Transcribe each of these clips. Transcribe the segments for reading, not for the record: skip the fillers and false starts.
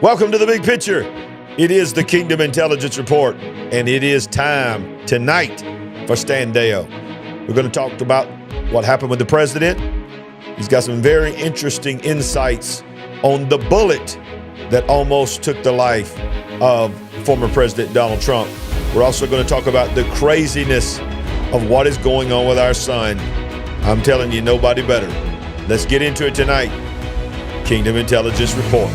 Welcome to the Big Picture. It is the Kingdom Intelligence Report, and it is time tonight for Stan Deyo. We're going to talk about what happened with the president. He's got some very interesting insights on the bullet that almost took the life of former President Donald Trump. We're also going to talk about the craziness of what is going on with our son. I'm telling you, nobody better. Let's get into it tonight. Kingdom Intelligence Report.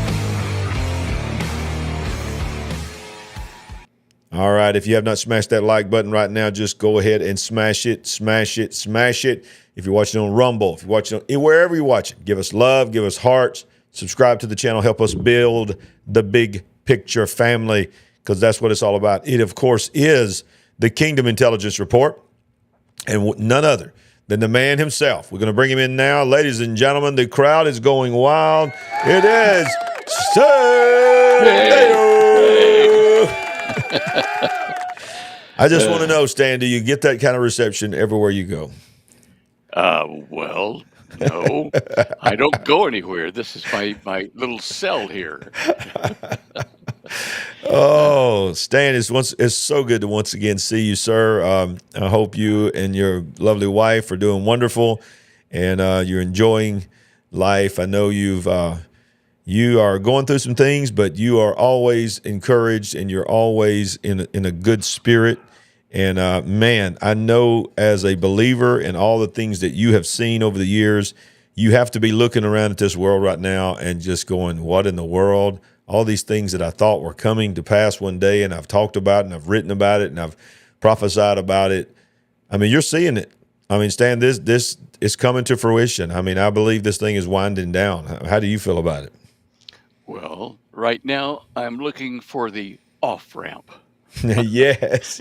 All right, if you have not smashed that like button right now, just go ahead and smash it, smash it, smash it. If you're watching on Rumble, if you're watching on wherever you're watching, give us love, give us hearts, subscribe to the channel, help us build the Big Picture family, because that's what it's all about. It, of course, is the Kingdom Intelligence Report, and none other than the man himself. We're going to bring him in now. Ladies and gentlemen, the crowd is going wild. It is Stan Deyo. I just want to know, Stan, do you get that kind of reception everywhere you go? Well, no, I don't go anywhere. This is my little cell here. Oh, Stan, it's so good to once again see you, sir. I hope you and your lovely wife are doing wonderful, and you're enjoying life. I know you are going through some things, but you are always encouraged, and you're always in a good spirit. And man, I know as a believer in all the things that you have seen over the years, you have to be looking around at this world right now and just going, what in the world? All these things that I thought were coming to pass one day, and I've talked about and I've written about it and I've prophesied about it. I mean, you're seeing it. I mean, Stan, this is coming to fruition. I mean, I believe this thing is winding down. How do you feel about it? Well, right now I'm looking for the off-ramp. Yes.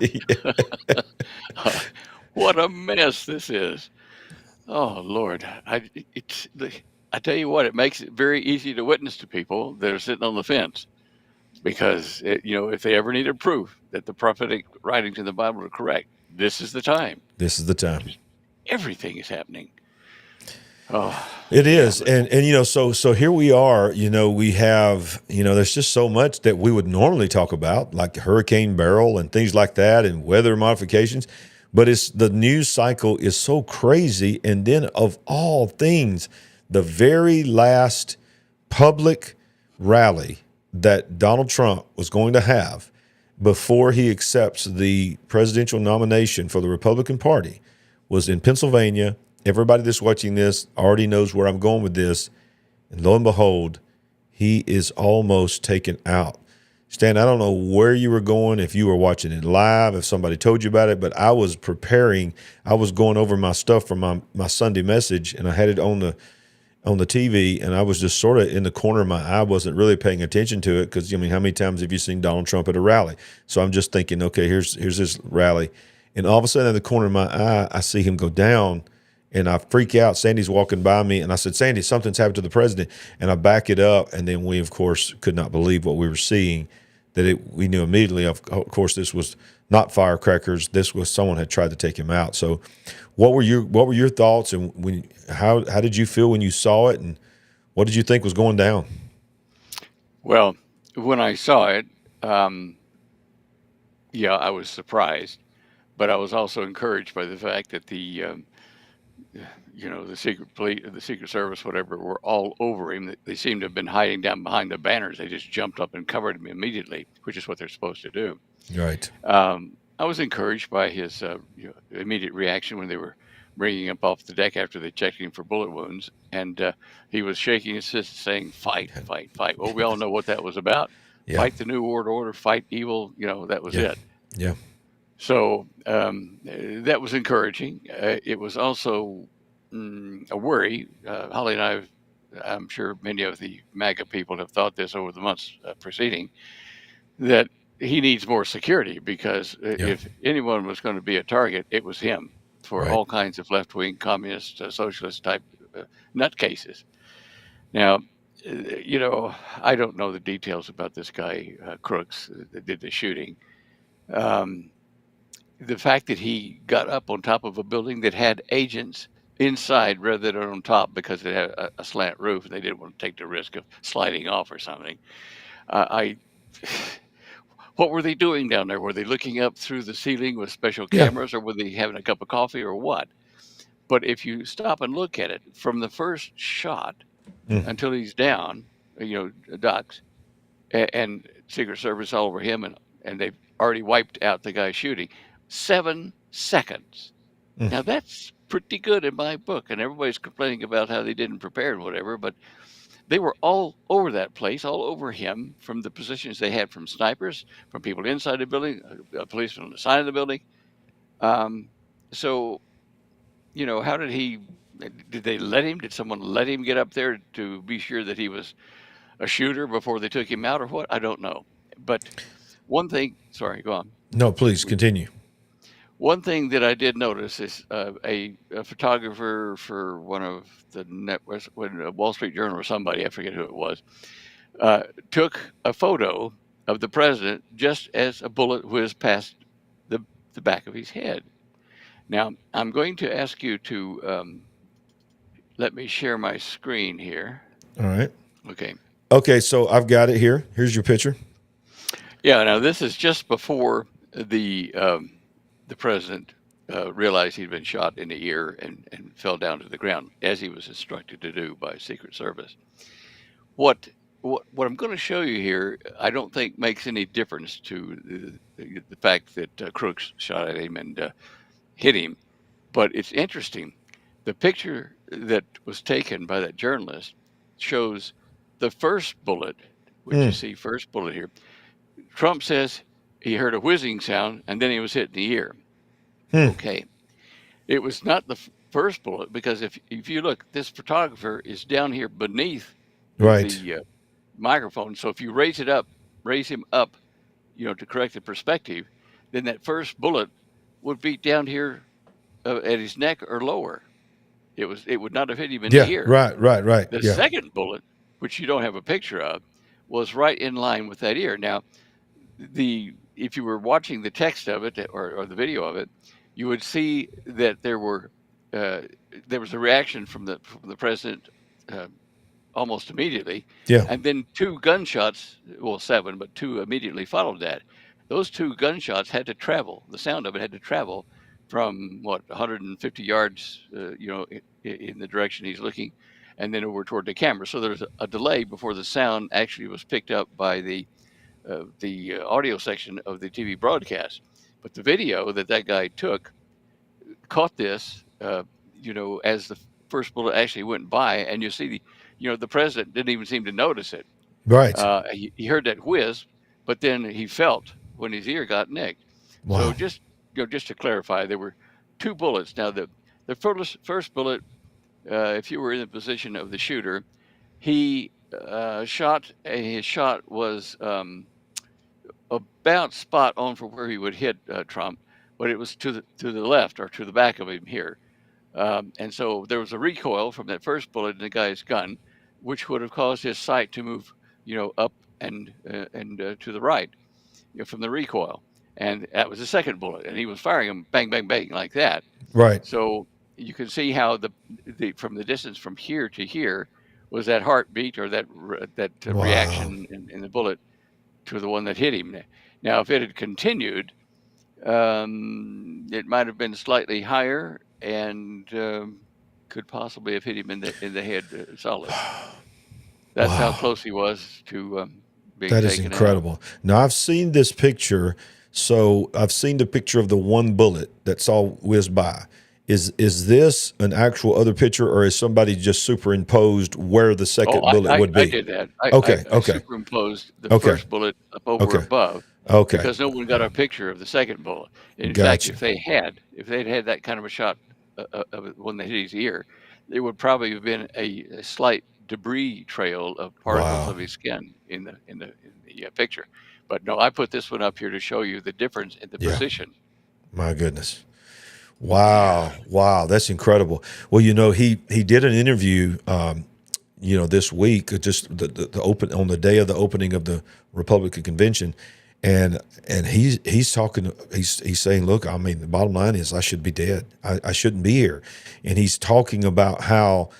What a mess this is. Oh, Lord. I tell you what, it makes it very easy to witness to people that are sitting on the fence, because, if they ever needed proof that the prophetic writings in the Bible are correct, this is the time. This is the time. Everything is happening. Oh, it is. And so here we are, we have, there's just so much that we would normally talk about, like Hurricane Beryl and things like that and weather modifications. But the news cycle is so crazy. And then of all things, the very last public rally that Donald Trump was going to have before he accepts the presidential nomination for the Republican Party was in Pennsylvania. Everybody that's watching this already knows where I'm going with this. And lo and behold, he is almost taken out. Stan, I don't know where you were going, if you were watching it live, if somebody told you about it, but I was preparing. I was going over my stuff for my Sunday message, and I had it on the TV, and I was just sort of in the corner of my eye. I wasn't really paying attention to it because, how many times have you seen Donald Trump at a rally? So I'm just thinking, okay, here's this rally. And all of a sudden in the corner of my eye, I see him go down. And I freak out. Sandy's walking by me, and I said, Sandy, something's happened to the president. And I back it up, and then we, of course, could not believe what we were seeing, we knew immediately, of course, this was not firecrackers. This was someone had tried to take him out. So what were your thoughts, and how did you feel when you saw it, and what did you think was going down? Well, when I saw it, I was surprised, but I was also encouraged by the fact that the secret police, the Secret Service, whatever, were all over him. They seemed to have been hiding down behind the banners. They just jumped up and covered him immediately, which is what they're supposed to do. Right. I was encouraged by his immediate reaction when they were bringing him off the deck after they checked him for bullet wounds. And he was shaking his fist saying, fight, fight, fight. Well, we all know what that was about. Yeah. Fight the New World Order, fight evil. That was it. Yeah. So that was encouraging. It was also a worry. Holly and I'm sure many of the MAGA people have thought this over the months preceding, that he needs more security, because if anyone was going to be a target, it was him for all kinds of left-wing communist, socialist type nutcases. Now, I don't know the details about this guy, Crooks, that did the shooting. The fact that he got up on top of a building that had agents inside rather than on top because it had a slant roof, and they didn't want to take the risk of sliding off or something. I what were they doing down there? Were they looking up through the ceiling with special Yeah. cameras, or were they having a cup of coffee, or what? But if you stop and look at it from the first shot Mm. until he's down, ducks, and Secret Service all over him, and they've already wiped out the guy shooting. 7 seconds. Mm. Now that's pretty good in my book, and everybody's complaining about how they didn't prepare and whatever, but they were all over that place, all over him, from the positions they had from snipers, from people inside the building, a policeman on the side of the building. So, how did they let him? Did someone let him get up there to be sure that he was a shooter before they took him out, or what? I don't know. But one thing, sorry, go on. No, please continue. One thing that I did notice is a photographer for one of the Wall Street Journal or somebody, I forget who it was, took a photo of the president just as a bullet whizzed past the back of his head. Now, I'm going to ask you to let me share my screen here. All right. Okay. Okay, so I've got it here. Here's your picture. Yeah. Now, this is just before the president realized he'd been shot in the ear and fell down to the ground, as he was instructed to do by Secret Service. What I'm going to show you here, I don't think makes any difference to the fact that Crooks shot at him and hit him, but it's interesting. The picture that was taken by that journalist shows the first bullet, which you see first bullet here. Trump says he heard a whizzing sound and then he was hit in the ear. Okay. It was not the first bullet, because if you look, this photographer is down here beneath the microphone. So if you raise him up, to correct the perspective, then that first bullet would be down here at his neck or lower. It would not have hit him in the ear. Right. The second bullet, which you don't have a picture of, was right in line with that ear. Now, if you were watching the text of it or the video of it, you would see that there was a reaction from the president almost immediately. Yeah. And then 2 gunshots, well, 7, but 2 immediately followed that. Those 2 gunshots had to travel. The sound of it had to travel from 150 yards, in the direction he's looking, and then over toward the camera. So there's a delay before the sound actually was picked up by the audio section of the TV broadcast. But the video that guy took caught this, as the first bullet actually went by, and you see the president didn't even seem to notice it. Right. He heard that whiz, but then he felt when his ear got nicked. Wow. So just to clarify, there were 2 bullets. Now the first bullet, if you were in the position of the shooter, he shot. His shot was about spot on for where he would hit Trump, but it was to the left or to the back of him here, and so there was a recoil from that first bullet in the guy's gun, which would have caused his sight to move, up and to the right, from the recoil, and that was the second bullet, and he was firing them bang, bang, bang like that. Right. So you can see how from the distance from here to here was that heartbeat or that Wow. reaction in the bullet to the one that hit him. Now, if it had continued, it might have been slightly higher and could possibly have hit him in the head solid. That's how close he was to being taken out. That is incredible. Now, I've seen this picture. So I've seen the picture of the one bullet that saw whiz by. Is this an actual other picture, or is somebody just superimposed where the second bullet would be? I did that. Okay. I superimposed the first bullet up over above. Okay. Because no one got a picture of the second bullet. In Gotcha. fact, if they'd had that kind of a shot of one that hit his ear, there would probably have been a slight debris trail of particles of his skin in the picture. But no, I put this one up here to show you the difference in the position. My goodness. Wow. That's incredible. Well, he did an interview, this week, just on the day of the opening of the Republican convention. And he's talking, he's saying, look, I mean, the bottom line is I should be dead. I shouldn't be here. And he's talking about how,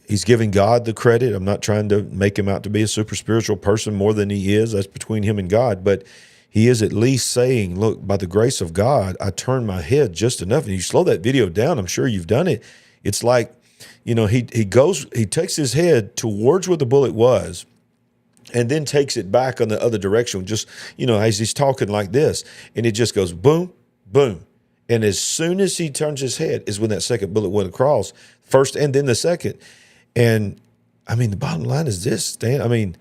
He's giving God the credit. I'm not trying to make him out to be a super spiritual person more than he is. That's between him and God. But he is at least saying, look, by the grace of God, I turned my head just enough. And you slow that video down, I'm sure you've done it. It's like, he takes his head towards where the bullet was and then takes it back on the other direction, just, as he's talking like this. And it just goes boom, boom. And as soon as he turns his head is when that second bullet went across, first and then the second. And, the bottom line is this, Stan.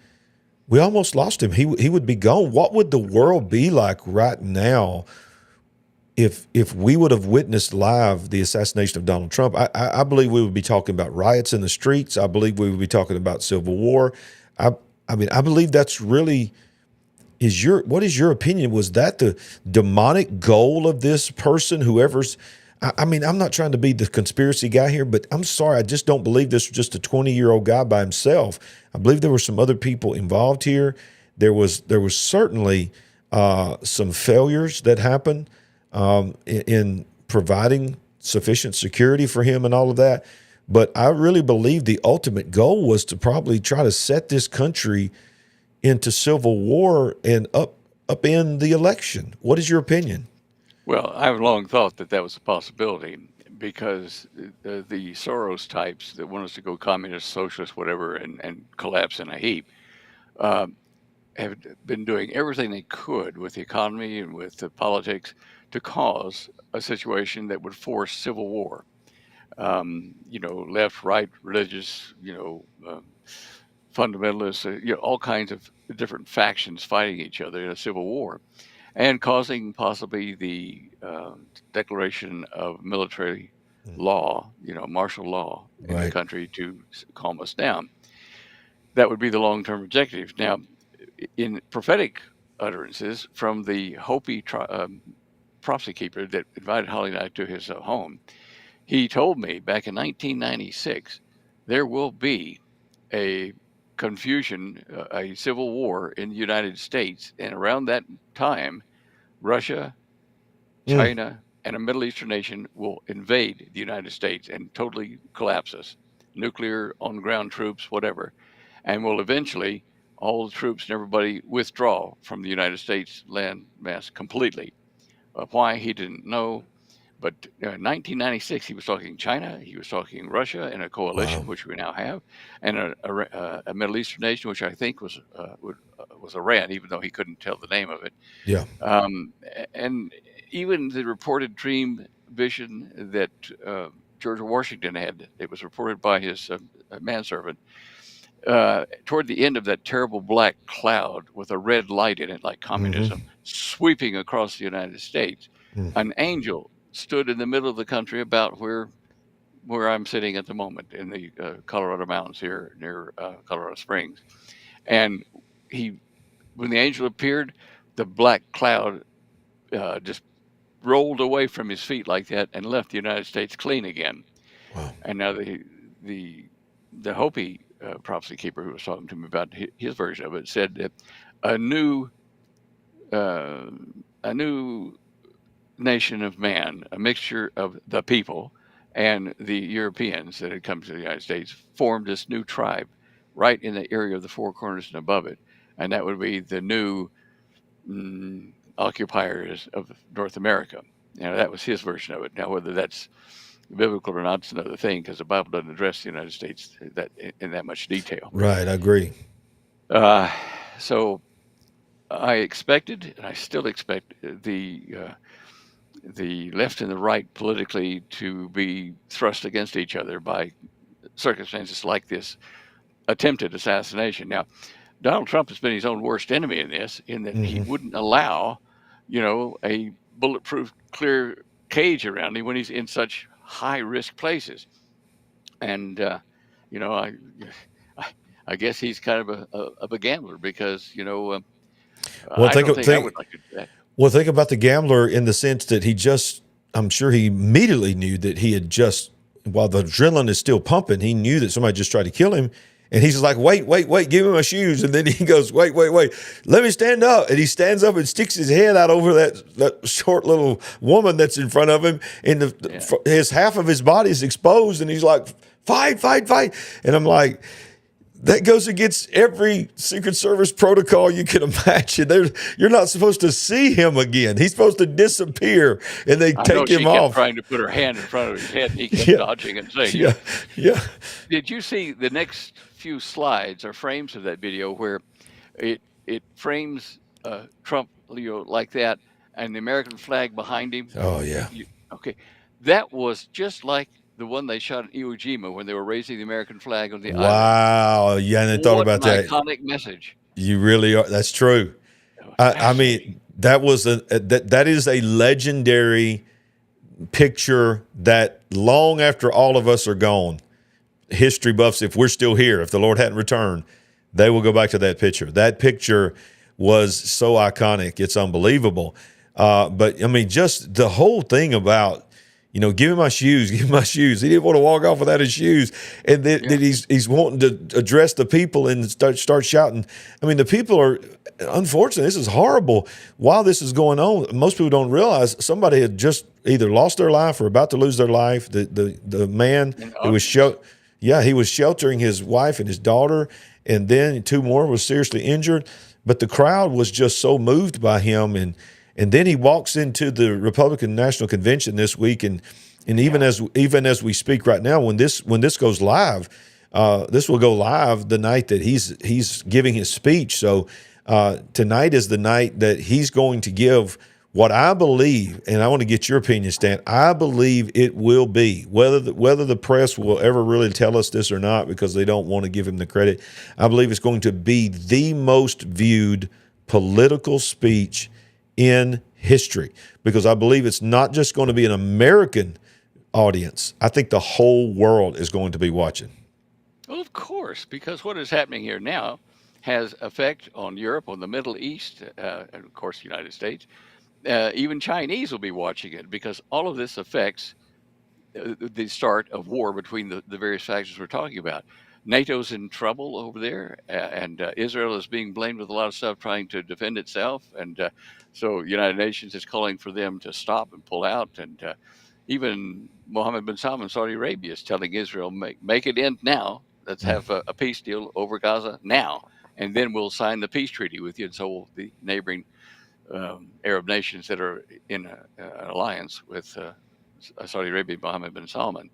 We almost lost him. He would be gone. What would the world be like right now if we would have witnessed live the assassination of Donald Trump? I believe we would be talking about riots in the streets. I believe we would be talking about civil war. I believe that's really what is your opinion? Was that the demonic goal of this person, whoever's? I'm not trying to be the conspiracy guy here, but I'm sorry, I just don't believe this was just a 20-year-old guy by himself. I believe there were some other people involved here. There was certainly some failures that happened in providing sufficient security for him and all of that. But I really believe the ultimate goal was to probably try to set this country into civil war and upend the election. What is your opinion? Well, I've long thought that was a possibility because the Soros types that want us to go communist, socialist, whatever, and collapse in a heap have been doing everything they could with the economy and with the politics to cause a situation that would force civil war. Left, right, religious, fundamentalists, all kinds of different factions fighting each other in a civil war, and causing possibly the declaration of military law, martial law in the country to calm us down. That would be the long-term objective. Now, in prophetic utterances from the Hopi prophecy keeper that invited Holly and I to his home, he told me back in 1996, there will be a confusion, a civil war in the United States. And around that time, Russia, China, and a Middle Eastern nation will invade the United States and totally collapse us. Nuclear, on-ground troops, whatever. And will eventually, all the troops and everybody withdraw from the United States land mass completely. Why, he didn't know. But in 1996, he was talking China, he was talking Russia and a coalition, which we now have, and a Middle Eastern nation, which I think was Iran, even though he couldn't tell the name of it. Yeah. And even the reported dream vision that George Washington had, it was reported by his manservant, toward the end of that terrible black cloud with a red light in it, like communism, sweeping across the United States, an angel stood in the middle of the country about where I'm sitting at the moment in the Colorado Mountains here near Colorado Springs. And when the angel appeared, the black cloud just rolled away from his feet like that and left the United States clean again. Wow. And now the Hopi prophecy keeper who was talking to me about his version of it said that a new nation of man, a mixture of the people and the Europeans that had come to the United States, formed this new tribe right in the area of the Four Corners and above it. And that would be the new occupiers of North America. That was his version of it. Now, whether that's biblical or not is another thing, because the Bible doesn't address the United States in that much detail. Right, I agree. So I expected, and I still expect, the left and the right politically to be thrust against each other by circumstances like this attempted assassination. Now, Donald Trump has been his own worst enemy in this, in that he wouldn't allow, a bulletproof, clear cage around him when he's in such high-risk places. And, I guess he's kind of a gambler because, I don't think I would like to do that. Well, think about the gambler in the sense that I'm sure he immediately knew that he had while the adrenaline is still pumping, he knew that somebody just tried to kill him. And he's like, wait, give me my shoes. And then he goes, wait, let me stand up. And he stands up and sticks his head out over that short little woman that's in front of him. And his half of his body is exposed. And he's like, fight. And I'm like, that goes against every Secret Service protocol you can imagine. You're not supposed to see him again. He's supposed to disappear, and they take him off. She kept trying to put her hand in front of his head, and he kept dodging and saying, Yeah. Did you see the next few slides or frames of that video where it frames Trump, like that, and the American flag behind him? Oh, yeah. Okay. That was just like the one they shot in Iwo Jima when they were raising the American flag on the island. Wow. Yeah, and I thought about that. Iconic message. You really are. That's true. I mean, that is a legendary picture that long after all of us are gone, history buffs, if we're still here, if the Lord hadn't returned, they will go back to that picture. That picture was so iconic. It's unbelievable. But I mean, just the whole thing about, give me my shoes. He didn't want to walk off without his shoes. And then he's wanting to address the people and start shouting. I mean, the people are, unfortunately, this is horrible. While this is going on, most people don't realize somebody had just either lost their life or about to lose their life. The man who was he was sheltering his wife and his daughter, and then 2 more was seriously injured. But the crowd was just so moved by him, and then he walks into the Republican National Convention this week, and even as we speak right now, when this goes live, this will go live the night that he's giving his speech. So tonight is the night that he's going to give what I believe, and I want to get your opinion, Stan. I believe it will be, whether the press will ever really tell us this or not, because they don't want to give him the credit. I believe it's going to be the most viewed political speech in history, because I believe it's not just going to be an American audience. I think the whole world is going to be watching. Well, of course, because what is happening here now has effect on Europe, on the Middle East, and of course, the United States. Even Chinese will be watching it, because all of this affects the start of war between the various factions we're talking about. NATO's in trouble over there, and Israel is being blamed with a lot of stuff trying to defend itself. And so United Nations is calling for them to stop and pull out. And even Mohammed bin Salman, Saudi Arabia, is telling Israel, make it end now. Let's have a peace deal over Gaza now, and then we'll sign the peace treaty with you. And so will the neighboring Arab nations that are in an alliance with Saudi Arabia, Mohammed bin Salman.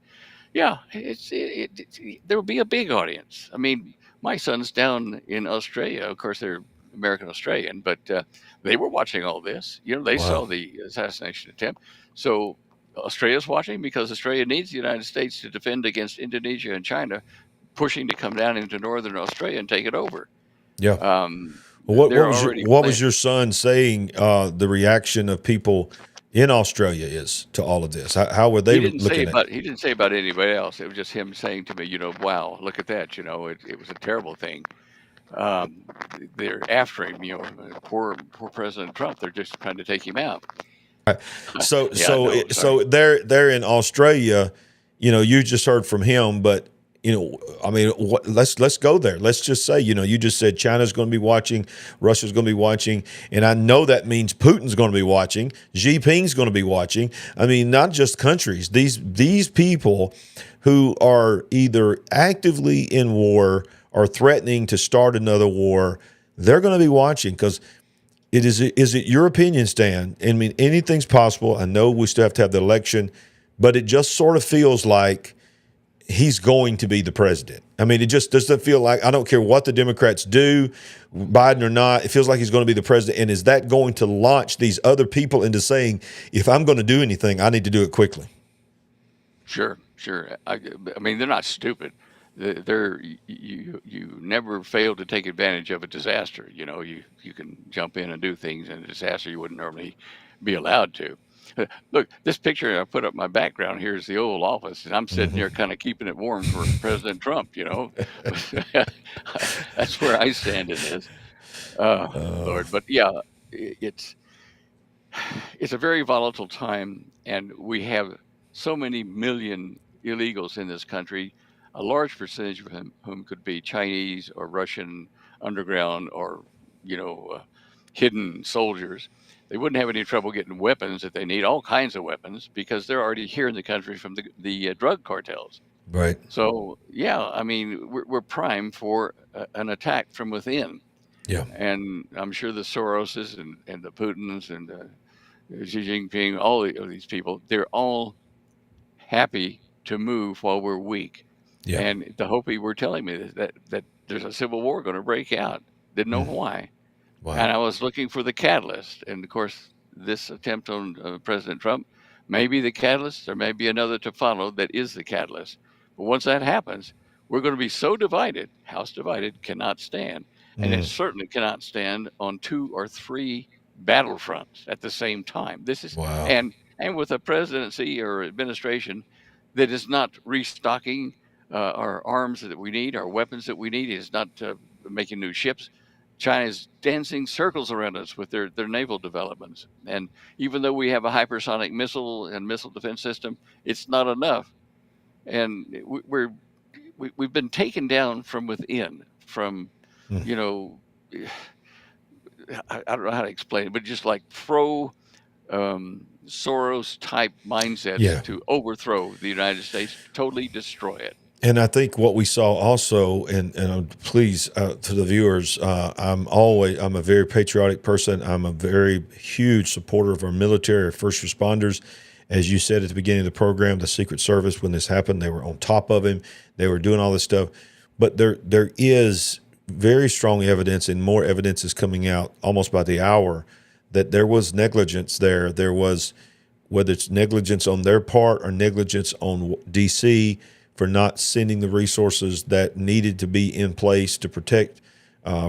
Yeah, there will be a big audience. I mean, my son's down in Australia. Of course, they're American Australian, but they were watching all this. They saw the assassination attempt. So Australia's watching, because Australia needs the United States to defend against Indonesia and China pushing to come down into northern Australia and take it over. Yeah. What was your son saying? The reaction of people in Australia is to all of this. How were they looking at it? He didn't say about anybody else. It was just him saying to me, wow, look at that. It was a terrible thing. They're after him. Poor President Trump. They're just trying to take him out. So they're in Australia. You just heard from him, but. Let's go there. Let's just say, you just said China's going to be watching, Russia's going to be watching, and I know that means Putin's going to be watching, Xi Jinping's going to be watching. I mean, not just countries. These people who are either actively in war or threatening to start another war, they're going to be watching, because is it your opinion, Stan? I mean, anything's possible. I know we still have to have the election, but it just sort of feels like he's going to be the president. I mean, it just doesn't feel like, I don't care what the Democrats do, Biden or not, it feels like he's going to be the president. And is that going to launch these other people into saying, if I'm going to do anything, I need to do it quickly? Sure. I mean, they're not stupid. You never fail to take advantage of a disaster. You can jump in and do things in a disaster you wouldn't normally be allowed to. Look, this picture I put up my background here is the Oval Office, and I'm sitting here kind of keeping it warm for President Trump, That's where I stand in this. Lord. But yeah, it's a very volatile time, and we have so many million illegals in this country. a large percentage of whom could be Chinese or Russian underground or, you know, hidden soldiers. They wouldn't have any trouble getting weapons that they need, all kinds of weapons, because they're already here in the country from the drug cartels. Right. So, yeah, I mean, we're primed for an attack from within. Yeah. And I'm sure the Soroses and the Putins and Xi Jinping, all of these people, they're all happy to move while we're weak. Yeah. And the Hopi were telling me that there's a civil war going to break out. Didn't know why. Wow. And I was looking for the catalyst. And of course, this attempt on President Trump may be the catalyst. There may be another to follow that is the catalyst. But once that happens, we're going to be so divided, House divided cannot stand. And it certainly cannot stand on 2 or 3 battlefronts at the same time. This is Wow. and with a presidency or administration that is not restocking our arms that we need, our weapons that we need, is not making new ships. China's dancing circles around us with their naval developments. And even though we have a hypersonic missile and missile defense system, it's not enough. And we've been taken down from within, from, you know, I don't know how to explain it, but just like Soros type mindsets to overthrow the United States, totally destroy it. And I think what we saw also, and please, to the viewers, I'm a very patriotic person. I'm a very huge supporter of our military, our first responders. As you said at the beginning of the program, the Secret Service, when this happened, they were on top of him. They were doing all this stuff. But there is very strong evidence, and more evidence is coming out almost by the hour, that there was negligence there. There was, whether it's negligence on their part or negligence on D.C., for not sending the resources that needed to be in place to protect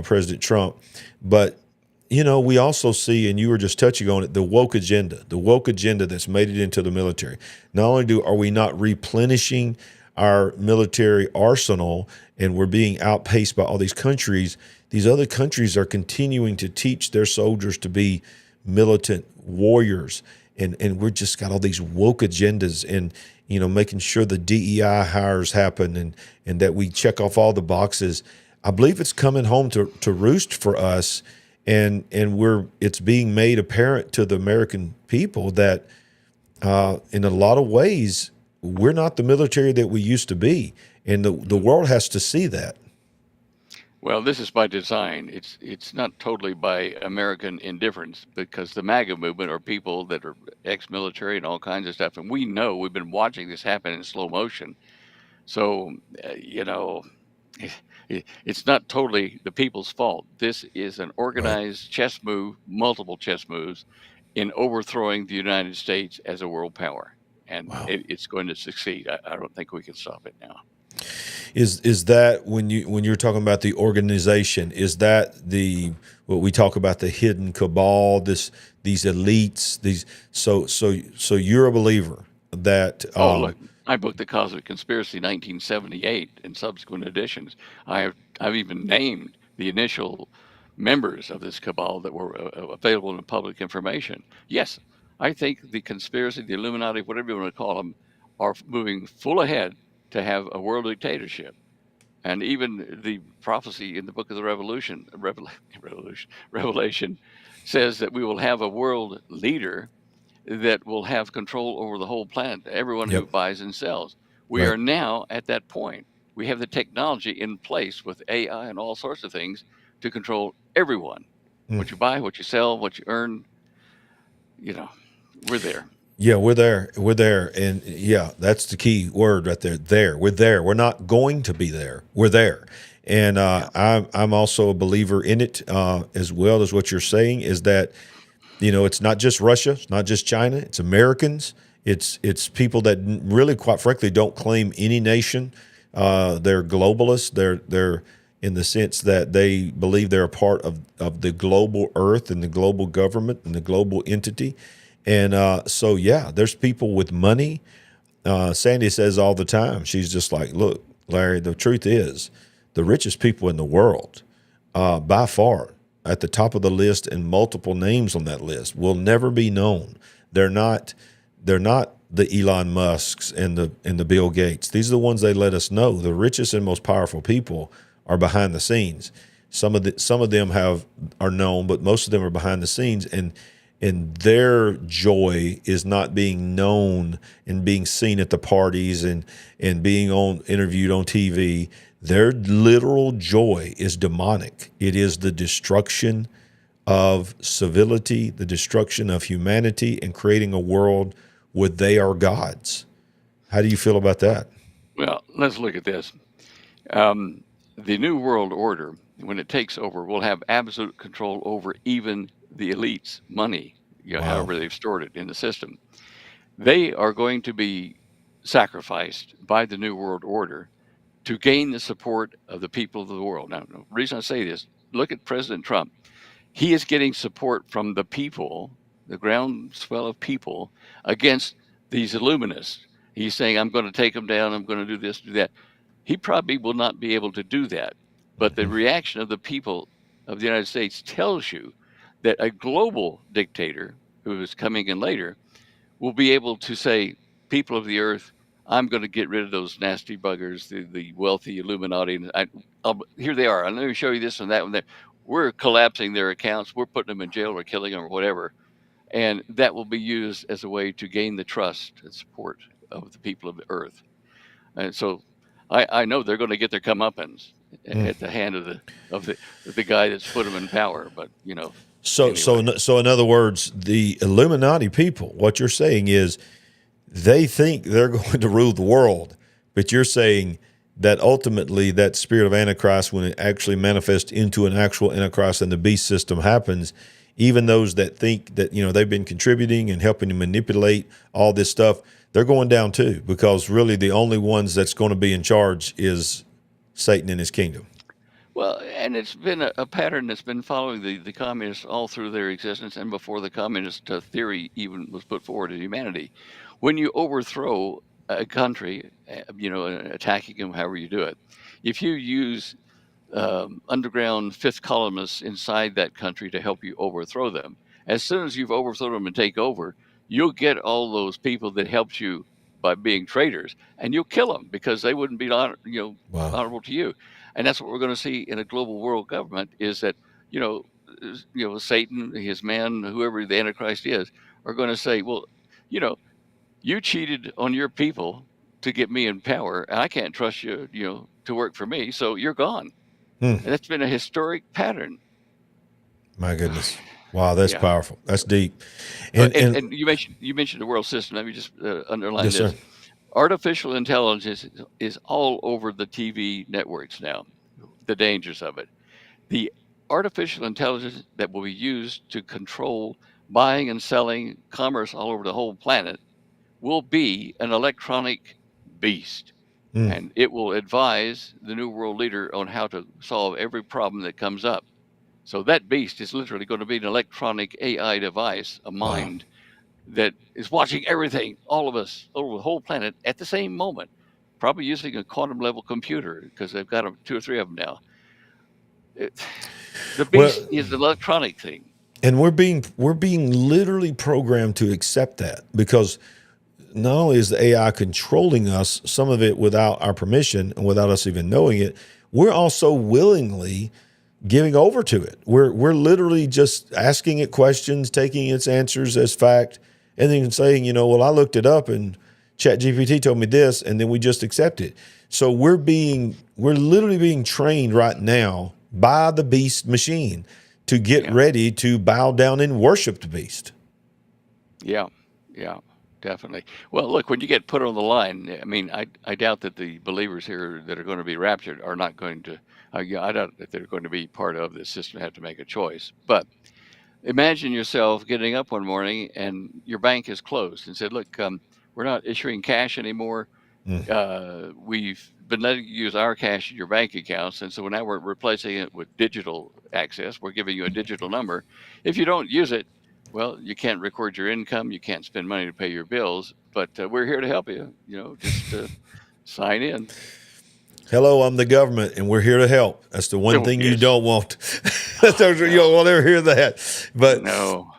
President Trump. But, you know, we also see, and you were just touching on it, the woke agenda that's made it into the military. Not only are we not replenishing our military arsenal and we're being outpaced by all these countries, these other countries are continuing to teach their soldiers to be militant warriors. And we're just got all these woke agendas and, you know, making sure the DEI hires happen and that we check off all the boxes. I believe it's coming home to roost for us, and it's being made apparent to the American people that in a lot of ways we're not the military that we used to be, and the world has to see that. Well, this is by design. It's not totally by American indifference, because the MAGA movement are people that are ex-military and all kinds of stuff. And we know, we've been watching this happen in slow motion. So, you know, it's not totally the people's fault. This is an organized chess move, multiple chess moves, in overthrowing the United States as a world power. And it's going to succeed. I don't think we can stop it now. Is that when you're talking about the organization? Is that what we talk about, the hidden cabal? These elites? So you're a believer that? Look, my book, The Cosmic Conspiracy, 1978, and subsequent editions. I've even named the initial members of this cabal that were available in public information. Yes, I think the conspiracy, the Illuminati, whatever you want to call them, are moving full ahead to have a world dictatorship. And even the prophecy in the book of the Revelation says that we will have a world leader that will have control over the whole planet, everyone who buys and sells. We are now at that point. We have the technology in place with AI and all sorts of things to control everyone. What you buy, what you sell, what you earn, you know, we're there. Yeah, we're there. And yeah, that's the key word right there. We're there. We're not going to be there. We're there. And I'm also a believer in it, as well as what you're saying, is that, you know, it's not just Russia, it's not just China, it's Americans, it's people that really, quite frankly, don't claim any nation. They're globalists. They're in the sense that they believe they're a part of the global earth and the global government and the global entity. And so, yeah, there's people with money. Sandy says all the time, she's just like, look, Larry, the truth is the richest people in the world, by far, at the top of the list, and multiple names on that list, will never be known. They're not the Elon Musks and the Bill Gates. These are the ones they let us know. The richest and most powerful people are behind the scenes. Some of them are known, but most of them are behind the scenes, and their joy is not being known and being seen at the parties and being interviewed on TV. Their literal joy is demonic. It is the destruction of civility, the destruction of humanity, and creating a world where they are gods. How do you feel about that? Well, let's look at this. The New World Order, when it takes over, will have absolute control over even the elites' money, Wow. however they've stored it in the system. They are going to be sacrificed by the New World Order to gain the support of the people of the world. Now, the reason I say this, look at President Trump. He is getting support from the people, the groundswell of people, against these Illuminists. He's saying, I'm going to take them down, I'm going to do this, do that. He probably will not be able to do that. But the reaction of the people of the United States tells you that a global dictator who is coming in later will be able to say, people of the earth, I'm going to get rid of those nasty buggers, the wealthy Illuminati. Here they are. Let me show you this and that and that. We're collapsing their accounts. We're putting them in jail or killing them or whatever. And that will be used as a way to gain the trust and support of the people of the earth. And so I know they're going to get their comeuppance at the hand of the guy that's put them in power. But, So anyway. So in other words, the Illuminati people, what you're saying is they think they're going to rule the world, but you're saying that ultimately that spirit of Antichrist, when it actually manifests into an actual Antichrist and the beast system happens, even those that think that, they've been contributing and helping to manipulate all this stuff, they're going down too, because really the only ones that's going to be in charge is Satan and his kingdom. Well, and it's been a pattern that's been following the communists all through their existence and before the communist theory even was put forward in humanity. When you overthrow a country, attacking them, however you do it, if you use underground fifth columnists inside that country to help you overthrow them, as soon as you've overthrown them and take over, you'll get all those people that helped you by being traitors, and you'll kill them because they wouldn't be Wow. honorable to you. And that's what we're going to see in a global world government is that, Satan, his man, whoever the Antichrist is, are going to say, well, you cheated on your people to get me in power, and I can't trust you, to work for me, so you're gone. And that's been a historic pattern. My goodness. Wow, that's powerful. That's deep. And you mentioned the world system. Let me just underline yes, this. sir. Artificial intelligence is all over the TV networks now, the dangers of it. The artificial intelligence that will be used to control buying and selling commerce all over the whole planet will be an electronic beast. And it will advise the new world leader on how to solve every problem that comes up. So that beast is literally going to be an electronic AI device, a mind that is watching everything, all of us, over the whole planet at the same moment, probably using a quantum level computer because they've got 2 or 3 of them now. The beast is the electronic thing. And we're being literally programmed to accept that, because not only is the AI controlling us, some of it without our permission and without us even knowing it, we're also willingly giving over to it. We're literally just asking it questions, taking its answers as fact, and then saying, well, I looked it up and ChatGPT told me this, and then we just accept it. So we're literally being trained right now by the beast machine to get ready to bow down and worship the beast. Yeah, definitely. Well, look, when you get put on the line, I mean, I doubt that the believers here that are going to be raptured are not going to, I doubt that they're going to be part of this system, have to make a choice. But imagine yourself getting up one morning and your bank is closed and said, look, we're not issuing cash anymore. We've been letting you use our cash in your bank accounts. And so now we're replacing it with digital access. We're giving you a digital number. If you don't use it, well, you can't record your income. You can't spend money to pay your bills. But we're here to help you, just sign in. Hello, I'm the government, and we're here to help. That's the one thing you don't want. You don't want to ever hear that. But no.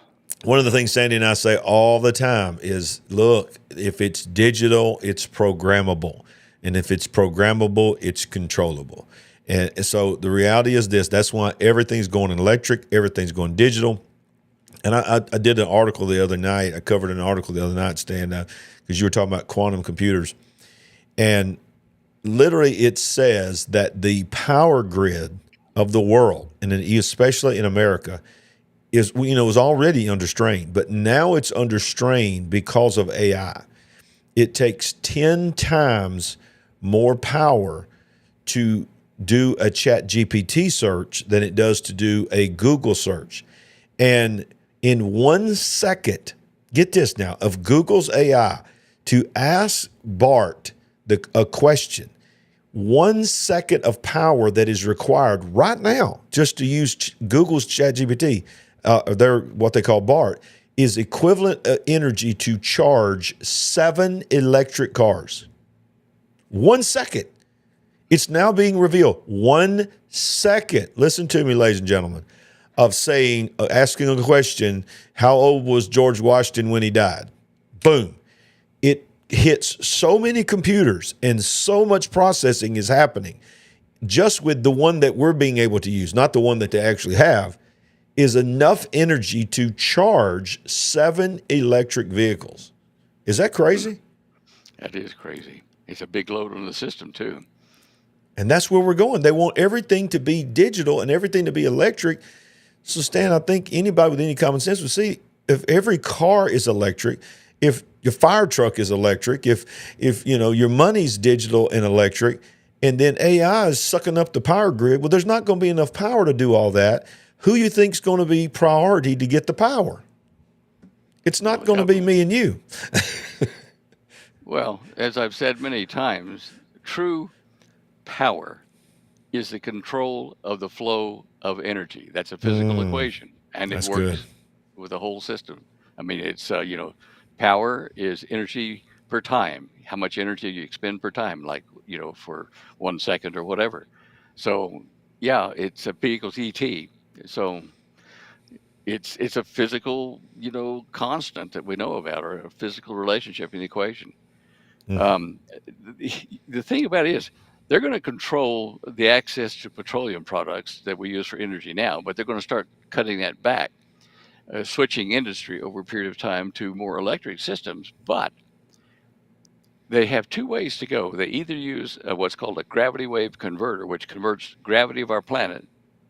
one of the things Sandy and I say all the time is, look, if it's digital, it's programmable. And if it's programmable, it's controllable. And so the reality is this. That's why everything's going electric. Everything's going digital. And I did an article the other night. I covered an article the other night, Stan, because you were talking about quantum computers. And literally it says that the power grid of the world, and especially in America, was already under strain, but now it's under strain because of AI. It takes 10 times more power to do a ChatGPT search than it does to do a Google search. And in 1 second, get this now, of Google's AI to ask Bart a question, 1 second of power that is required right now just to use Google's ChatGPT, what they call BART, is equivalent energy to charge 7 electric cars. 1 second. It's now being revealed. 1 second. Listen to me, ladies and gentlemen, of asking a question, how old was George Washington when he died? Boom. It hits so many computers and so much processing is happening just with the one that we're being able to use, not the one that they actually have, is enough energy to charge 7 electric vehicles. Is that crazy? That is crazy. It's a big load on the system, too. And that's where we're going. They want everything to be digital and everything to be electric. So, Stan, I think anybody with any common sense would see if every car is electric, if your fire truck is electric, if your money's digital and electric, and then AI is sucking up the power grid, well, there's not going to be enough power to do all that. Who you think's going to be priority to get the power? It's not going to be me and you. Well, as I've said many times, true power is the control of the flow of energy. That's a physical equation, and it works with the whole system. I mean, it's, power is energy per time, how much energy you expend per time, like, for 1 second or whatever. So, yeah, it's a P equals ET. So it's a physical, constant that we know about, or a physical relationship in the equation. The thing about it is they're going to control the access to petroleum products that we use for energy now, but they're going to start cutting that back, switching industry over a period of time to more electric systems. But they have 2 ways to go. They either use what's called a gravity wave converter, which converts gravity of our planet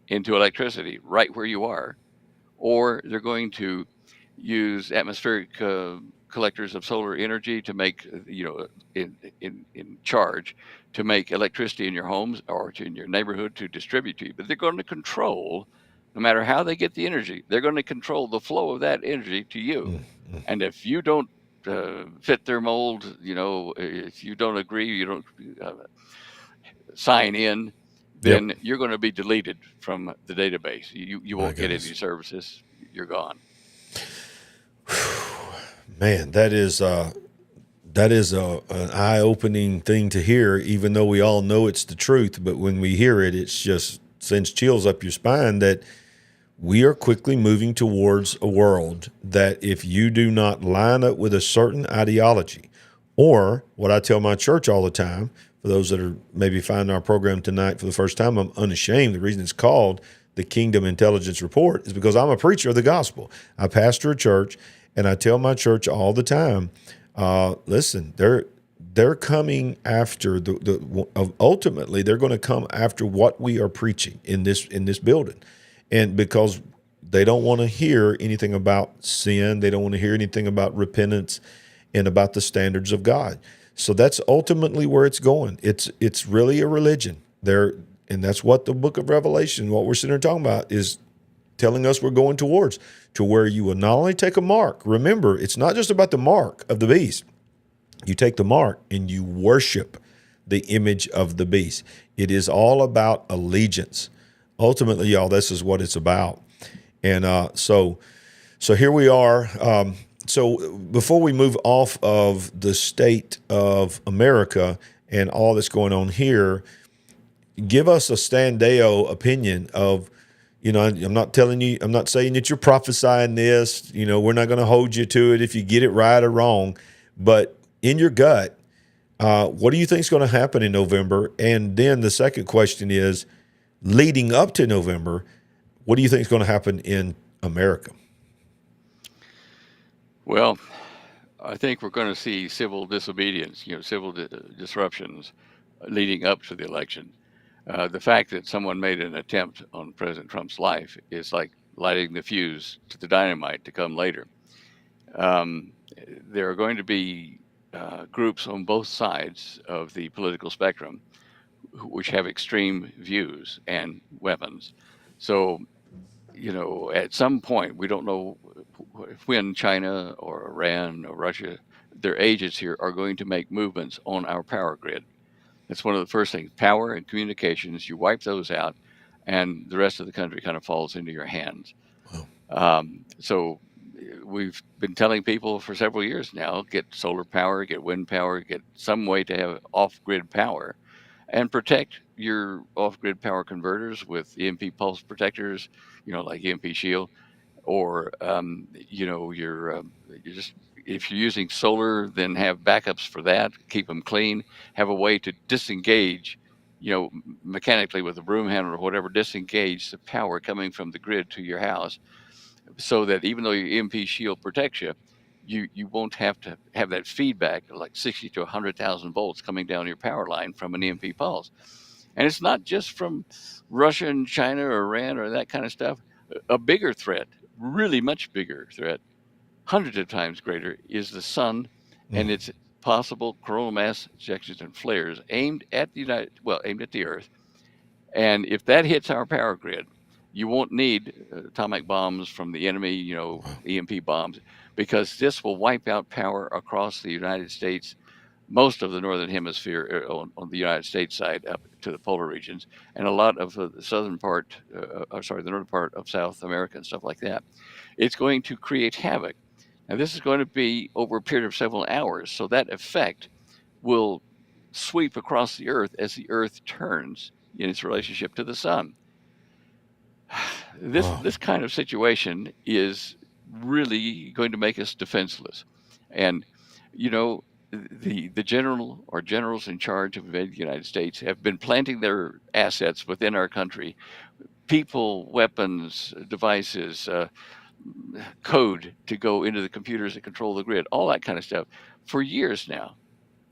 into electricity right where you are, or they're going to use atmospheric collectors of solar energy to make, in charge to make electricity in your homes or in your neighborhood to distribute to you. But they're going to control, no matter how they get the energy, they're going to control the flow of that energy to you. And if you don't fit their mold, if you don't agree, you don't sign in, then you're going to be deleted from the database. You won't get any services. You're gone. Man, that is an eye-opening thing to hear, even though we all know it's the truth. But when we hear it, it's just sends chills up your spine that we are quickly moving towards a world that if you do not line up with a certain ideology, or what I tell my church all the time, for those that are maybe finding our program tonight for the first time, I'm unashamed. The reason it's called the Kingdom Intelligence Report is because I'm a preacher of the gospel. I pastor a church, and I tell my church all the time, listen, they're coming after ultimately they're going to come after what we are preaching in this building, and because they don't want to hear anything about sin, they don't want to hear anything about repentance and about the standards of God. So that's ultimately where it's going. It's really a religion there, and that's what the book of Revelation, what we're sitting here talking about, is telling us we're going towards, to where you will not only take a mark. Remember, it's not just about the mark of the beast. You take the mark and you worship the image of the beast. It is all about allegiance. Ultimately, y'all, this is what it's about. And so here we are. So before we move off of the state of America and all that's going on here, give us a Standeo opinion of, I'm not telling you, I'm not saying that you're prophesying this. We're not going to hold you to it if you get it right or wrong. But in your gut, what do you think is going to happen in November? And then the second question is, leading up to November, what do you think is going to happen in America? Well, I think we're going to see civil disobedience, civil disruptions leading up to the election. The fact that someone made an attempt on President Trump's life is like lighting the fuse to the dynamite to come later. There are going to be groups on both sides of the political spectrum which have extreme views and weapons. So, at some point, we don't know when China or Iran or Russia, their agents here are going to make movements on our power grid. That's one of the first things. Power and communications, you wipe those out, and the rest of the country kind of falls into your hands. So we've been telling people for several years now, get solar power, get wind power, get some way to have off-grid power, and protect your off-grid power converters with EMP pulse protectors, like EMP Shield, or you just, if you're using solar, then have backups for that. Keep them clean. Have a way to disengage, mechanically with a broom handle or whatever, disengage the power coming from the grid to your house, so that even though your EMP Shield protects you, you won't have to have that feedback of like 60 to 100,000 volts coming down your power line from an EMP pulse. And it's not just from Russia and China or Iran or that kind of stuff. A bigger threat, really much bigger threat, hundreds of times greater, is the sun and its possible coronal mass ejections and flares aimed at the Earth. And if that hits our power grid, you won't need atomic bombs from the enemy, EMP bombs, because this will wipe out power across the United States, most of the northern hemisphere on the United States side up to the polar regions, and a lot of the northern part of South America and stuff like that. It's going to create havoc. Now, this is going to be over a period of several hours, so that effect will sweep across the Earth as the Earth turns in its relationship to the sun. This kind of situation is really going to make us defenseless. And, the general or generals in charge of invading the United States have been planting their assets within our country, people, weapons, devices, code to go into the computers that control the grid, all that kind of stuff for years now.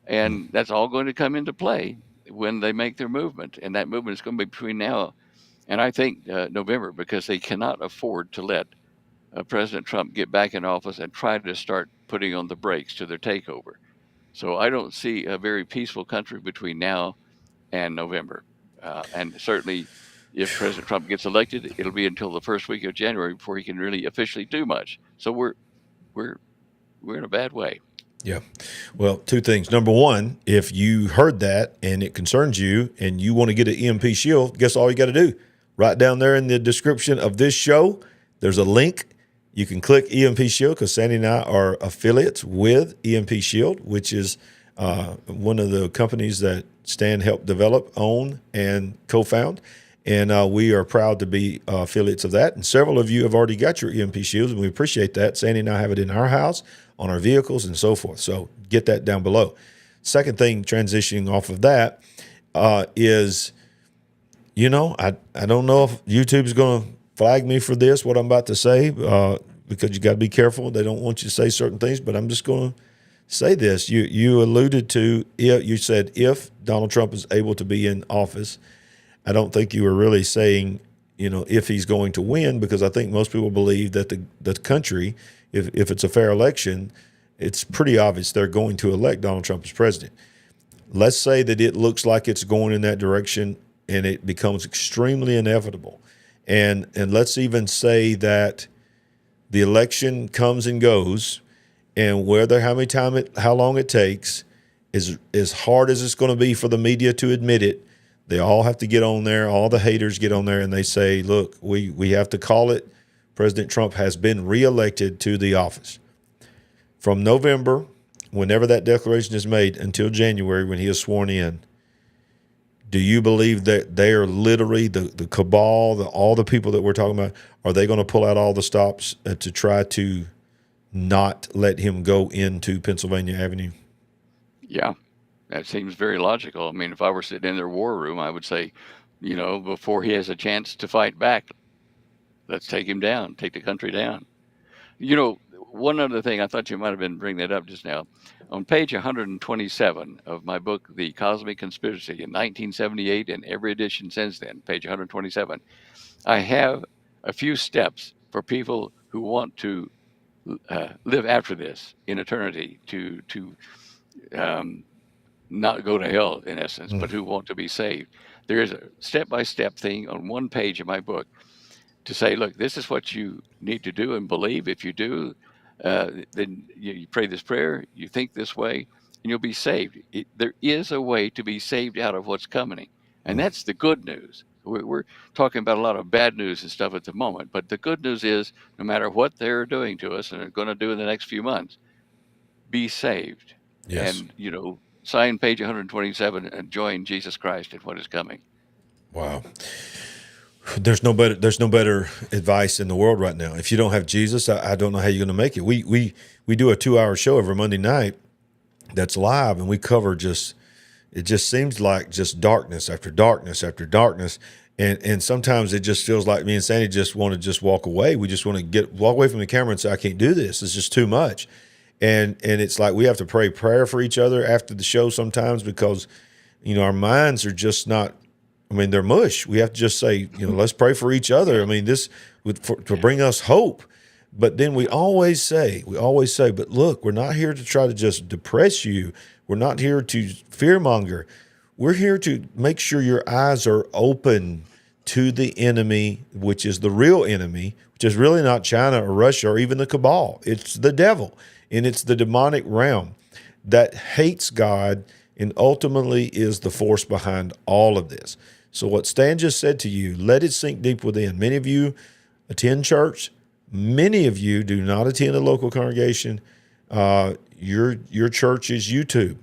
And that's all going to come into play when they make their movement. And that movement is going to be between now and I think November, because they cannot afford to let President Trump get back in office and try to start putting on the brakes to their takeover. So I don't see a very peaceful country between now and November. And certainly if President Trump gets elected, it'll be until the first week of January before he can really officially do much. So we're in a bad way. Yeah. Well, two things. Number one, if you heard that and it concerns you and you want to get an EMP Shield, guess all you got to do? Right down there in the description of this show, there's a link. You can click EMP Shield, because Sandy and I are affiliates with EMP Shield, which is one of the companies that Stan helped develop, own, and co-found. And we are proud to be affiliates of that. And several of you have already got your EMP Shields, and we appreciate that. Sandy and I have it in our house, on our vehicles, and so forth. So get that down below. Second thing, transitioning off of that, is, I don't know if YouTube's going to flag me for this, what I'm about to say, because you got to be careful. They don't want you to say certain things, but I'm just going to say this. You alluded to, you said if Donald Trump is able to be in office. I don't think you were really saying, if he's going to win, because I think most people believe that the country, if it's a fair election, it's pretty obvious they're going to elect Donald Trump as president. Let's say that it looks like it's going in that direction and it becomes extremely inevitable. And let's even say that the election comes and goes, and how long it takes, is as hard as it's going to be for the media to admit it. They all have to get on there. All the haters get on there and they say, look, we have to call it. President Trump has been reelected to the office. From November, whenever that declaration is made, until January when he is sworn in, Do you believe that they are literally the cabal, all the people that we're talking about? Are they going to pull out all the stops to try to not let him go into Pennsylvania Avenue? Yeah, that seems very logical. I mean, if I were sitting in their war room, I would say, before he has a chance to fight back, let's take him down, take the country down. One other thing, I thought you might have been bringing that up just now. On page 127 of my book, The Cosmic Conspiracy, in 1978 and every edition since then, page 127, I have a few steps for people who want to live after this in eternity, to um, not go to hell, in essence, but who want to be saved. There is a step-by-step thing on one page of my book to say, look, this is what you need to do and believe. If you do, then you pray this prayer, you think this way, and you'll be saved. There is a way to be saved out of what's coming. And that's the good news. We're talking about a lot of bad news and stuff at the moment. But the good news is, no matter what they're doing to us and are going to do in the next few months, be saved. Yes. And, sign page 127 and join Jesus Christ in what is coming. Wow. There's no better advice in the world right now. If you don't have Jesus, I don't know how you're going to make it. We do a 2-hour show every Monday night that's live, and we cover it just seems like just darkness after darkness after darkness. And sometimes it just feels like me and Sandy just want to just walk away. We just want to walk away from the camera and say, I can't do this. It's just too much. And it's like we have to pray prayer for each other after the show sometimes because, our minds are just not, they're mush. We have to just say, let's pray for each other. This to bring us hope. But then we always say, but look, we're not here to try to just depress you. We're not here to fearmonger. We're here to make sure your eyes are open to the enemy, which is the real enemy, which is really not China or Russia or even the cabal. It's the devil, and it's the demonic realm that hates God and ultimately is the force behind all of this. So what Stan just said to you, let it sink deep within. Many of you attend church. Many of you do not attend a local congregation. Your church is YouTube.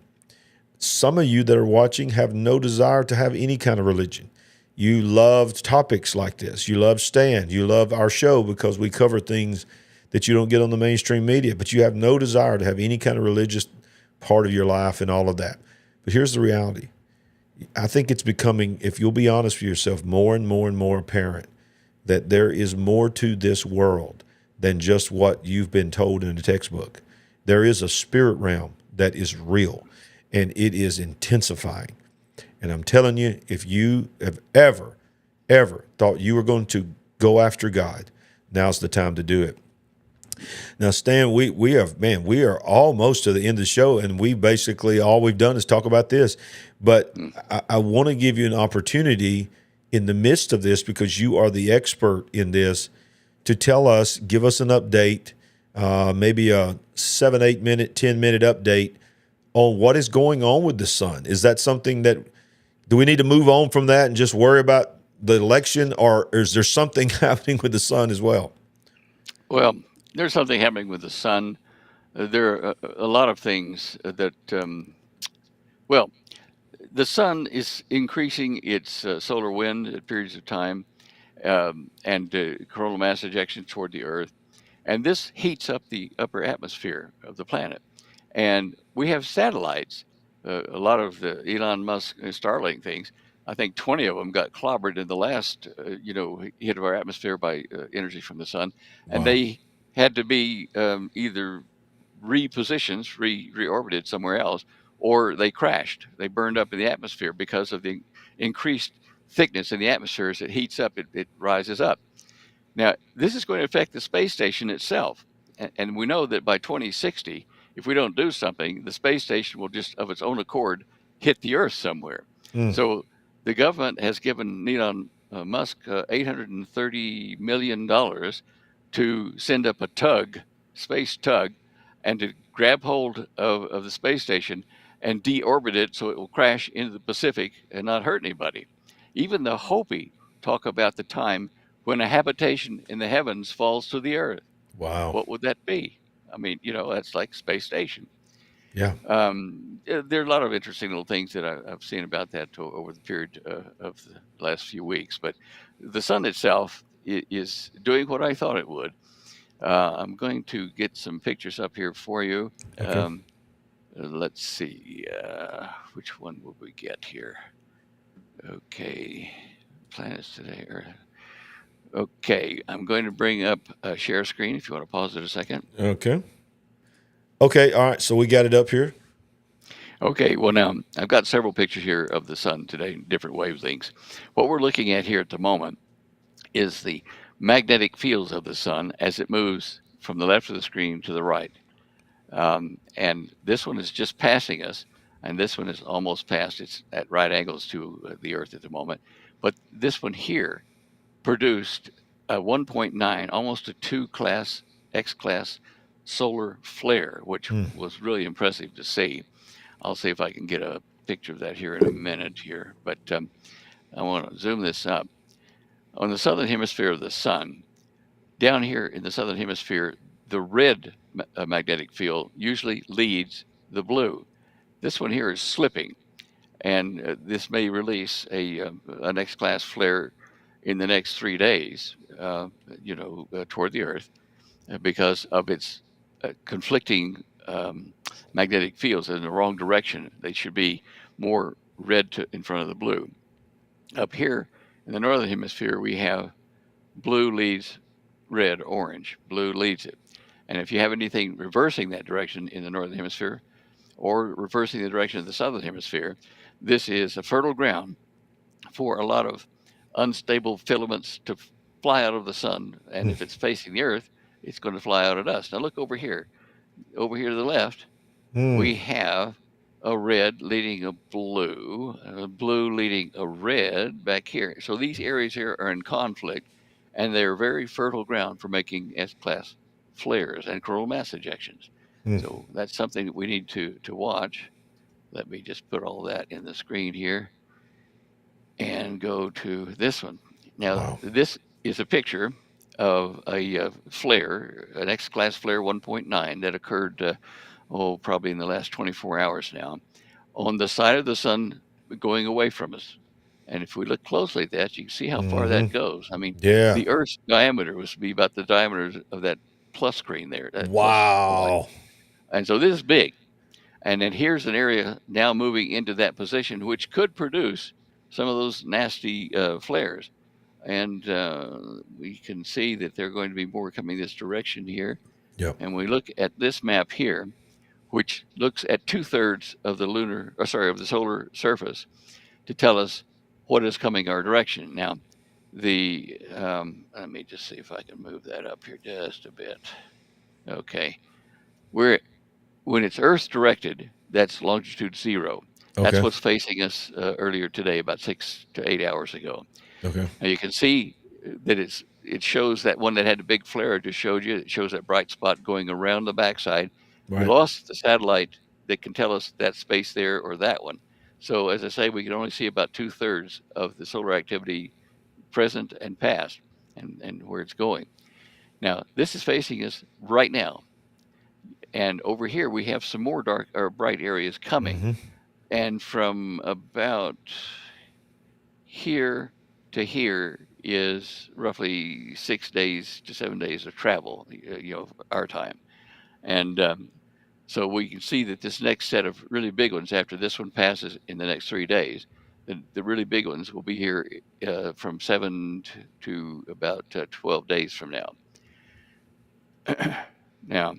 Some of you that are watching have no desire to have any kind of religion. You love topics like this. You love Stan. You love our show because we cover things that you don't get on the mainstream media, but you have no desire to have any kind of religious part of your life and all of that. But here's the reality. I think it's becoming, if you'll be honest with yourself, more and more and more apparent that there is more to this world than just what you've been told in the textbook. There is a spirit realm that is real, and it is intensifying. And I'm telling you, if you have ever thought you were going to go after God, now's the time to do it. Now, Stan, we are almost to the end of the show, and we basically all we've done is talk about this. But I want to give you an opportunity in the midst of this, because you are the expert in this, to give us an update, maybe a 7, 8 minute, 10-minute update on what is going on with the sun. Is that something do we need to move on from that and just worry about the election, or is there something happening with the sun as well? Well, there's something happening with the sun. There are a lot of things that, the sun is increasing its solar wind at periods of time, and coronal mass ejection toward the Earth. And this heats up the upper atmosphere of the planet. And we have satellites, a lot of the Elon Musk Starlink things. I think 20 of them got clobbered in the last, hit of our atmosphere by energy from the sun. And Wow. they had to be either reorbited somewhere else, or they crashed. They burned up in the atmosphere because of the increased thickness in the atmosphere. As it heats up, it rises up. Now, this is going to affect the space station itself. And we know that by 2060, if we don't do something, the space station will just of its own accord hit the Earth somewhere. So the government has given Elon Musk $830 million to send up a space tug, and to grab hold of the space station and deorbit it so it will crash into the Pacific and not hurt anybody. Even the Hopi talk about the time when a habitation in the heavens falls to the Earth. Wow. What would that be? That's like space station. Yeah. There are a lot of interesting little things that I've seen about that over the period of the last few weeks. But the sun itself is doing what I thought it would. I'm going to get some pictures up here for you. Okay. Let's see, which one will we get here? Okay, planets today. Okay, I'm going to bring up a share screen if you want to pause it a second. Okay. Okay. All right. So we got it up here. Okay, well, now I've got several pictures here of the sun today, different wavelengths. What we're looking at here at the moment is the magnetic fields of the sun as it moves from the left of the screen to the right. And this one is just passing us, and this one is almost past. It's at right angles to the Earth at the moment. But this one here produced a 1.9, almost a 2 class, X class solar flare, which was really impressive to see. I'll see if I can get a picture of that here in a minute here, but I want to zoom this up. On the southern hemisphere of the sun, down here in the southern hemisphere, the red magnetic field usually leads the blue. This one here is slipping, and this may release an X-class flare in the next 3 days, toward the Earth, because of its conflicting magnetic fields in the wrong direction. They should be more red in front of the blue. Up here in the northern hemisphere, we have blue leads red, orange. Blue leads it. And if you have anything reversing that direction in the northern hemisphere or reversing the direction of the southern hemisphere, this is a fertile ground for a lot of unstable filaments to fly out of the sun. And if it's facing the Earth, it's going to fly out at us. Now look over here. Over here to the left, we have a red leading a blue leading a red back here. So these areas here are in conflict, and they're very fertile ground for making S-class flares and coronal mass ejections. So that's something that we need to watch. Let me just put all that in the screen here and go to this one. Now, this is a picture of a flare, an X-class flare 1.9 that occurred, probably in the last 24 hours now, on the side of the sun going away from us. And if we look closely at that, you can see how far that goes. I mean, Yeah. the Earth's diameter was to be about the diameter of that plus screen there, that plus light. Wow. And so this is big. And then here's an area now moving into that position, which could produce some of those nasty flares. And we can see that they're going to be more coming this direction here. Yep. And we look at this map here, which looks at 2/3 of the solar surface to tell us what is coming our direction. Now, let me just see if I can move that up here just a bit. Okay. When it's Earth directed, that's longitude 0. That's Okay. what's facing us earlier today, about 6 to 8 hours ago. Okay. Now you can see that it shows that one that had a big flare I just showed you. It shows that bright spot going around the backside. We lost the satellite that can tell us that space there or that one. So as I say, we can only see about 2/3 of the solar activity present and past and where it's going. Now, this is facing us right now. And over here, we have some more dark or bright areas coming. And from about here to here is roughly 6 days to 7 days of travel, our time. And so we can see that this next set of really big ones, after this one passes in the next 3 days, the really big ones will be here from 7 to about 12 days from now. Now,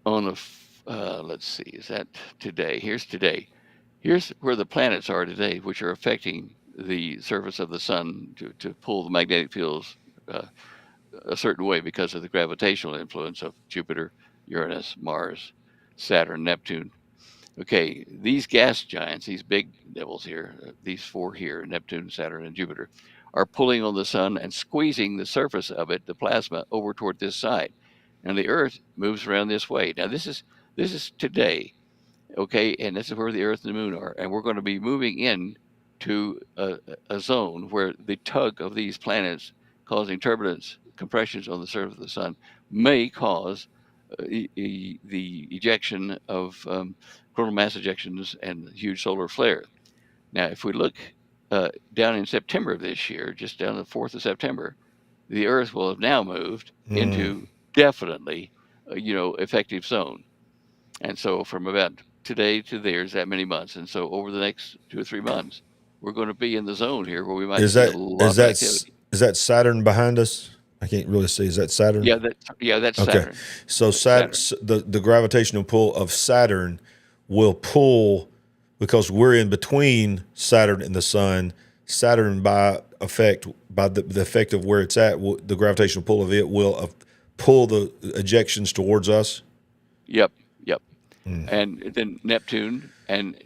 on the let's see, is that today? Here's today. Here's where the planets are today, which are affecting the surface of the sun to pull the magnetic fields a certain way because of the gravitational influence of Jupiter, Uranus, Mars, Saturn, Neptune. Okay, these gas giants, these big devils here, these four here, Neptune, Saturn, and Jupiter, are pulling on the sun and squeezing the surface of it, the plasma, over toward this side. And the Earth moves around this way. Now, this is today, okay, and this is where the Earth and the Moon are, and we're going to be moving in to a zone where the tug of these planets causing turbulence, compressions on the surface of the sun, may cause the ejection of coronal mass ejections and huge solar flares. Now, if we look down in September of this year, just down the 4th of September, the Earth will have now moved into definitely, effective zone. And so from about today to there's that many months. And so over the next 2 or 3 months, we're going to be in the zone here where we might see a lot of activity. Is that Saturn behind us? I can't really see. Is that Saturn? Yeah, that's okay. Saturn. So the gravitational pull of Saturn will pull, because we're in between Saturn and the sun. Saturn, by the effect of where it's at, the gravitational pull of it will pull the ejections towards us. Yep. And then Neptune, and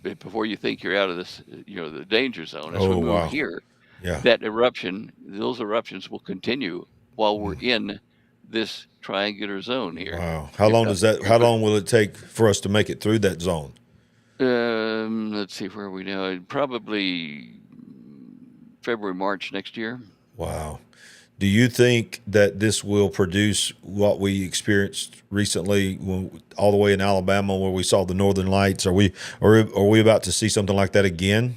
before you think you're out of this, the danger zone, as we move here, that those eruptions will continue while we're in this triangular zone here. Wow. How long will it take for us to make it through that zone? Let's see, where are we now? Probably February, March next year. Wow. Do you think that this will produce what we experienced recently, all the way in Alabama, where we saw the Northern Lights? Are we about to see something like that again?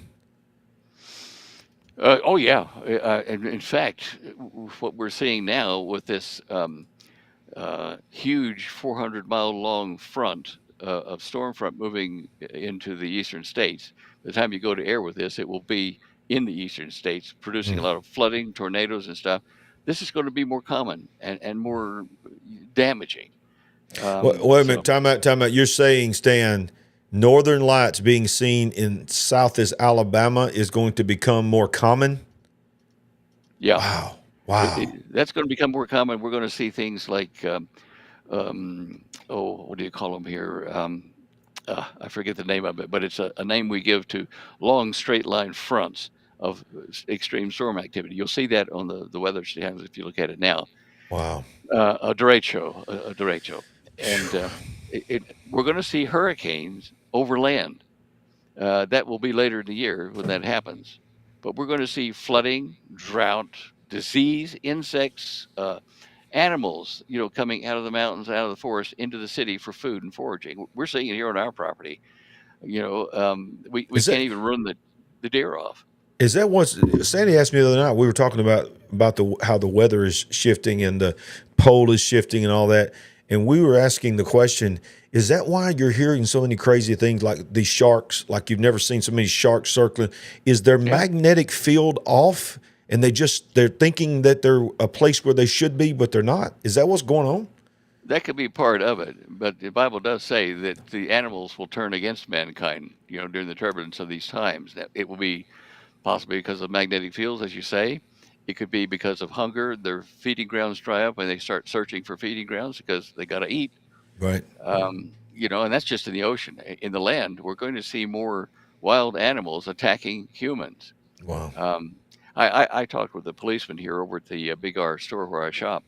Oh yeah. And in fact, what we're seeing now with this huge 400-mile long front of storm front moving into the eastern states, by the time you go to air with this, it will be in the eastern states, producing a lot of flooding, tornadoes, and stuff. This is going to be more common and more damaging. Wait a minute, time out. You're saying, Stan, Northern Lights being seen in southeast Alabama is going to become more common? Yeah. Wow. That's going to become more common. We're going to see things like, what do you call them here? I forget the name of it, but it's a name we give to long straight line fronts of extreme storm activity. You'll see that on the weather channels if you look at it now. Wow. A derecho. And we're going to see hurricanes over land. That will be later in the year when that happens. But we're going to see flooding, drought, disease, insects, animals, coming out of the mountains, out of the forest, into the city for food and foraging. We're seeing it here on our property. We can't even run the deer off. Is that what Sandy asked me the other night? We were talking about how the weather is shifting and the pole is shifting and all that. And we were asking the question, is that why you're hearing so many crazy things like these sharks, like you've never seen so many sharks circling? Is their magnetic field off and they're thinking that they're a place where they should be, but they're not? Is that what's going on? That could be part of it, but the Bible does say that the animals will turn against mankind, during the turbulence of these times. That it will be possibly because of magnetic fields, as you say. It could be because of hunger. Their feeding grounds dry up and they start searching for feeding grounds because they got to eat. Right. And that's just in the ocean. In the land, we're going to see more wild animals attacking humans. Wow. I talked with a policeman here over at the Big R store where I shop.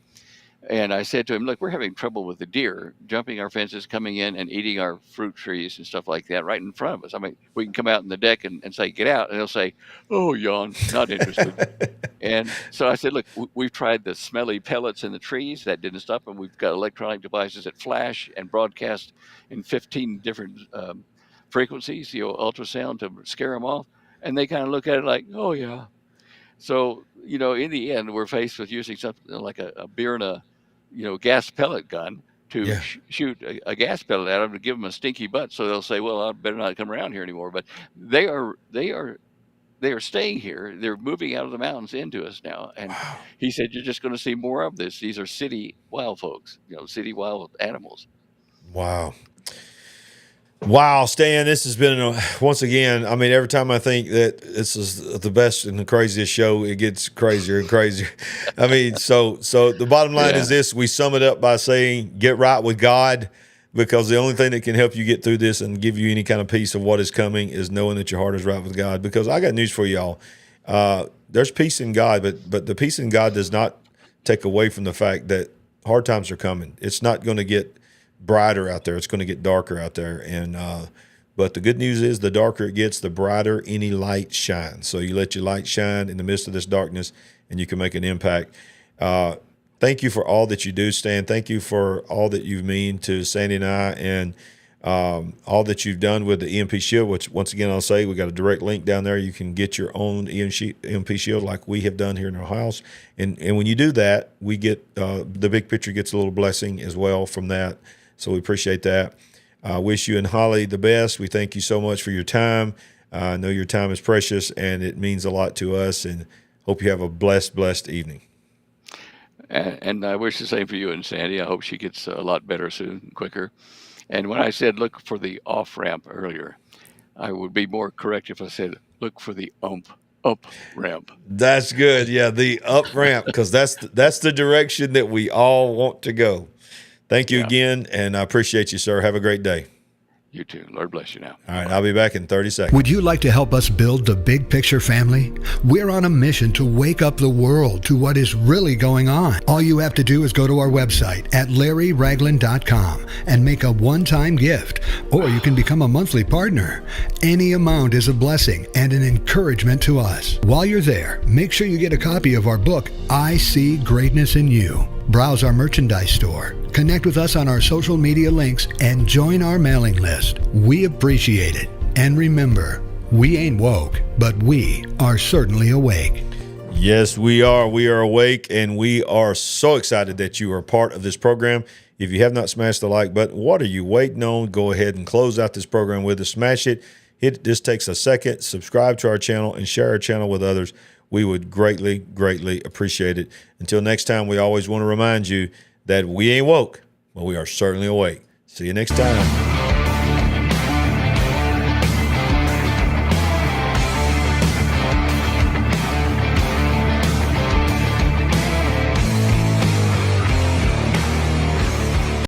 And I said to him, look, we're having trouble with the deer jumping our fences, coming in and eating our fruit trees and stuff like that right in front of us. I mean, we can come out in the deck and say, get out. And they'll say, oh, yawn, not interested. And so I said, look, we've tried the smelly pellets in the trees. That didn't stop them. We've got electronic devices that flash and broadcast in 15 different frequencies, ultrasound to scare them off. And they kind of look at it like, oh, yeah. So, in the end, we're faced with using something like a Birna, gas pellet gun to shoot a gas pellet at them to give them a stinky butt. So they'll say, well, I better not come around here anymore. But they are staying here. They're moving out of the mountains into us now. And he said, you're just going to see more of this. These are city wild folks, city wild animals. Wow, Stan, this has been, once again, I mean, every time I think that this is the best and the craziest show, it gets crazier and crazier. I mean, so the bottom line is this. We sum it up by saying, get right with God, because the only thing that can help you get through this and give you any kind of peace of what is coming is knowing that your heart is right with God. Because I got news for y'all. There's peace in God, but the peace in God does not take away from the fact that hard times are coming. It's not going to get brighter out there. It's going to get darker out there. And but the good news is the darker it gets, the brighter any light shines. So you let your light shine in the midst of this darkness and you can make an impact. thank you for all that you do, Stan. Thank you for all that you mean to Sandy and I, and all that you've done with the EMP Shield, which, once again, I'll say, we got a direct link down there. You can get your own EMP Shield like we have done here in our house. And when you do that, we get the big picture gets a little blessing as well from that. So we appreciate that. I wish you and Holly the best. We thank you so much for your time. I know your time is precious, and it means a lot to us, and hope you have a blessed evening. And I wish the same for you and Sandy. I hope she gets a lot better soon, quicker. And when I said look for the off ramp earlier, I would be more correct if I said look for the up ramp. That's good. Yeah, the up ramp, because that's the direction that we all want to go. Thank you again, and I appreciate you, sir. Have a great day. You too. Lord bless you now. All right, I'll be back in 30 seconds. Would you like to help us build the big picture family? We're on a mission to wake up the world to what is really going on. All you have to do is go to our website at LarryRagland.com and make a one-time gift, or you can become a monthly partner. Any amount is a blessing and an encouragement to us. While you're there, make sure you get a copy of our book, I See Greatness in You. Browse our merchandise store, connect with us on our social media links, and join our mailing list. We appreciate it. And remember, we ain't woke, but we are certainly awake. Yes, we are. We are awake, and we are so excited that you are part of this program. If you have not smashed the like button, what are you waiting on? Go ahead and close out this program with us. Smash it. This takes a second. Subscribe to our channel and share our channel with others. We would greatly appreciate it. Until next time, we always want to remind you that we ain't woke, but we are certainly awake. See you next time.